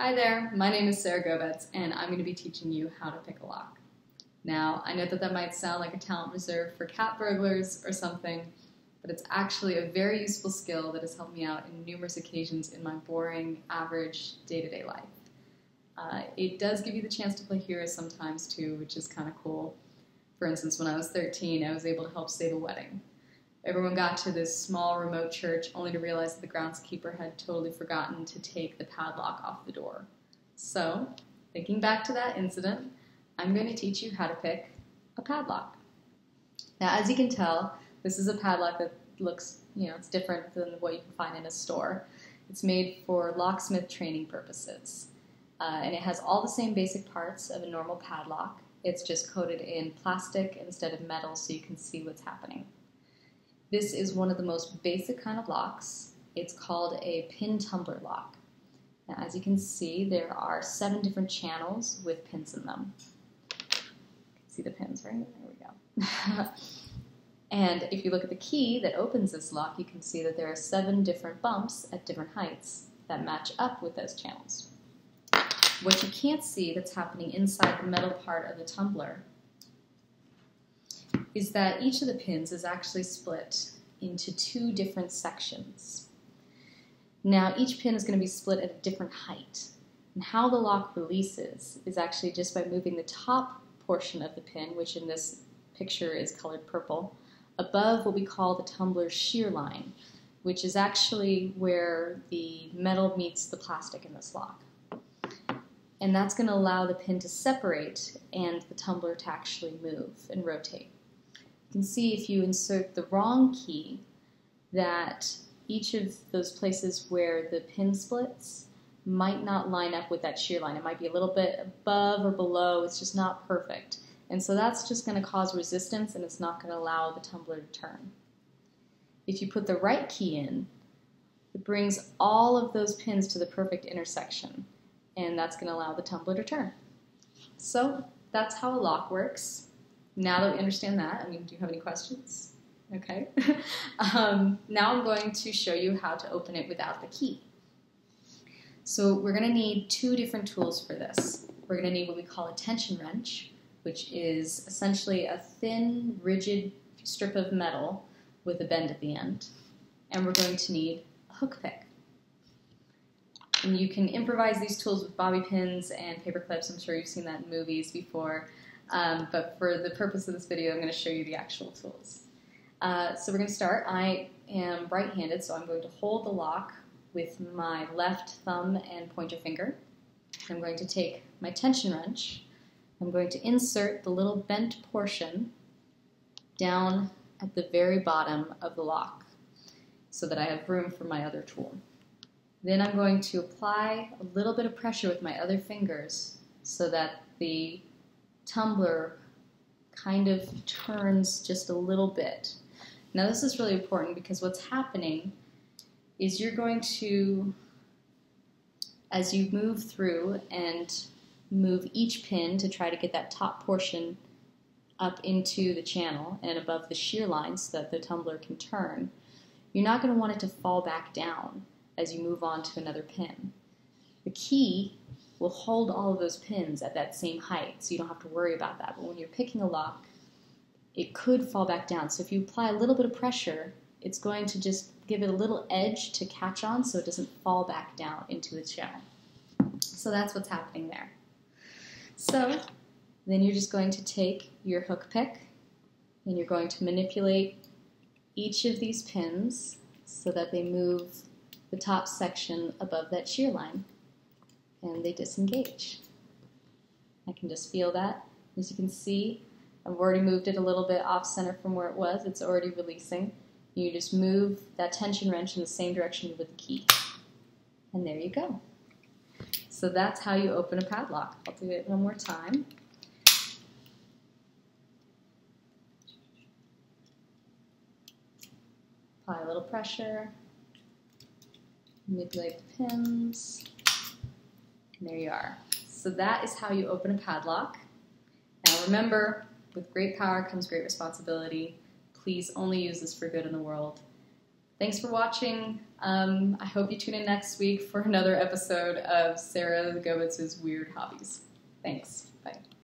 Hi there, my name is Sarah Gobets, and I'm going to be teaching you how to pick a lock. Now, I know that might sound like a talent reserved for cat burglars or something, but it's actually a very useful skill that has helped me out in numerous occasions in my boring, average, day-to-day life. It does give you the chance to play heroes sometimes too, which is kind of cool. For instance, when I was 13, I was able to help save a wedding. Everyone got to this small remote church only to realize that the groundskeeper had totally forgotten to take the padlock off the door. So, thinking back to that incident, I'm going to teach you how to pick a padlock. Now, as you can tell, this is a padlock that looks, it's different than what you can find in a store. It's made for locksmith training purposes. And it has all the same basic parts of a normal padlock. It's just coated in plastic instead of metal so you can see what's happening. This is one of the most basic kind of locks. It's called a pin tumbler lock. Now, as you can see, there are 7 different channels with pins in them. You can see the pins, right? There we go. And if you look at the key that opens this lock, you can see that there are 7 different bumps at different heights that match up with those channels. What you can't see that's happening inside the metal part of the tumbler is that each of the pins is actually split into 2 different sections. Now, each pin is going to be split at a different height. And how the lock releases is actually just by moving the top portion of the pin, which in this picture is colored purple, above what we call the tumbler's shear line, which is actually where the metal meets the plastic in this lock. And that's going to allow the pin to separate and the tumbler to actually move and rotate. You can see if you insert the wrong key that each of those places where the pin splits might not line up with that shear line. It might be a little bit above or below. It's just not perfect. And so that's just going to cause resistance, and it's not going to allow the tumbler to turn. If you put the right key in, it brings all of those pins to the perfect intersection, and that's going to allow the tumbler to turn. So that's how a lock works. Now that we understand that, do you have any questions? Okay. Now I'm going to show you how to open it without the key. So we're going to need 2 different tools for this. We're going to need what we call a tension wrench, which is essentially a thin, rigid strip of metal with a bend at the end. And we're going to need a hook pick. And you can improvise these tools with bobby pins and paper clips. I'm sure you've seen that in movies before. But for the purpose of this video, I'm going to show you the actual tools. So we're going to start. I am right-handed, so I'm going to hold the lock with my left thumb and pointer finger. I'm going to take my tension wrench. I'm going to insert the little bent portion down at the very bottom of the lock so that I have room for my other tool. Then I'm going to apply a little bit of pressure with my other fingers so that the tumbler kind of turns just a little bit. Now this is really important because what's happening is you're going to, as you move through and move each pin to try to get that top portion up into the channel and above the shear line so that the tumbler can turn, you're not going to want it to fall back down as you move on to another pin. The key will hold all of those pins at that same height, so you don't have to worry about that. But when you're picking a lock, it could fall back down. So if you apply a little bit of pressure, it's going to just give it a little edge to catch on so it doesn't fall back down into the channel. So that's what's happening there. So then you're just going to take your hook pick and you're going to manipulate each of these pins so that they move the top section above that shear line, and they disengage. I can just feel that. As you can see, I've already moved it a little bit off center from where it was. It's already releasing. You just move that tension wrench in the same direction with the key. And there you go. So that's how you open a padlock. I'll do it one more time. Apply a little pressure. Manipulate the pins. And there you are. So that is how you open a padlock. Now remember, with great power comes great responsibility. Please only use this for good in the world. Thanks for watching. I hope you tune in next week for another episode of Sarah Gobets' Weird Hobbies. Thanks. Bye.